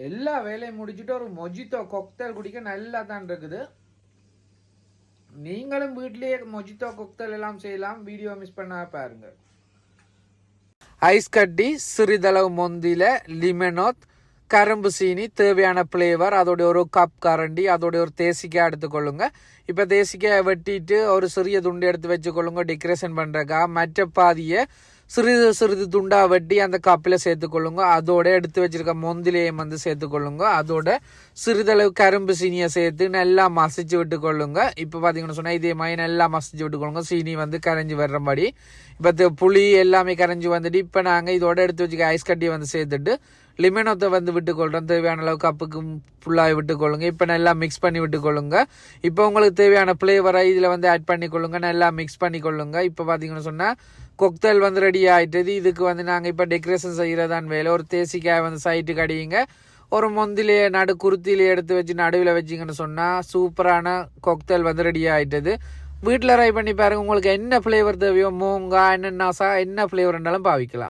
எல்லா வேலையும் முடிச்சுட்டு ஒரு மொஜித்தோ கொக்டல் குடிக்க நல்லா தான் இருக்குது. நீங்களும் வீட்லயே மொஜித்தோ கொக்டல் எல்லாம் செய்யலாம். வீடியோ மிஸ் பண்ணா பாருங்க. ஐஸ் கட்டி, சிறிதளவு மொந்தில, லிமனோத், கரும்பு சீனி, தேவையான ஃப்ளேவர், அதோடைய ஒரு கப் கரண்டி, அதோடைய ஒரு தேசிக்காய் எடுத்துக்கொள்ளுங்க. இப்போ தேசிக்காயை வெட்டிட்டு ஒரு சிறிய துண்டு எடுத்து வச்சுக்கொள்ளுங்க டெக்கரேஷன் பண்ணுறக்கா. மற்ற பாதியை சிறிது சிறிது துண்டாக வெட்டி அந்த கப்பில் சேர்த்துக்கொள்ளுங்க. அதோட எடுத்து வச்சிருக்க மொந்திலையும் வந்து சேர்த்துக்கொள்ளுங்க. அதோட சிறிதளவு கரும்பு சீனியை சேர்த்து நல்லா மசிச்சு விட்டுக்கொள்ளுங்க. இப்போ பார்த்தீங்கன்னு சொன்னால் இதே மாதிரி நல்லா மசிச்சு விட்டுக்கொள்ளுங்க. சீனி வந்து கரைஞ்சி வர்றபடி. இப்போ புளி எல்லாமே கரைஞ்சி வந்துட்டு இப்போ நாங்கள் இதோட எடுத்து வச்சுக்க ஐஸ் கட்டியை வந்து சேர்த்துட்டு லிமனோத்தை வந்து விட்டுக்கொள்கிறோம். தேவையான அளவு கப்புக்கு ஃபுல்லாக விட்டுக்கொள்ளுங்க. இப்போ நல்லா மிக்ஸ் பண்ணி விட்டுக்கொள்ளுங்க. இப்போ உங்களுக்கு தேவையான ஃப்ளேவரை இதில் வந்து ஆட் பண்ணிக்கொள்ளுங்க. நல்லா மிக்ஸ் பண்ணிக்கொள்ளுங்க. இப்போ பார்த்தீங்கன்னு சொன்னால் கொக்டல் வந்து ரெடி ஆகிட்டது. இதுக்கு வந்து நாங்கள் இப்போ டெக்கரேஷன் செய்கிறதான் வேலை. ஒரு தேசிக்காய் வந்து சைட்டு கடிங்க. ஒரு மொந்திலேயே குருத்திலேயே எடுத்து வச்சு நடுவில் வச்சிங்கன்னு சொன்னால் சூப்பரான கொக்டல் வந்து ரெடி ஆகிட்டது. வீட்டில் ட்ரை பண்ணி பாருங்கள். உங்களுக்கு என்ன ஃப்ளேவர் தேவையோ மூங்கா என்ன நாசா என்ன ஃப்ளேவர் இருந்தாலும் பாவிக்கலாம்.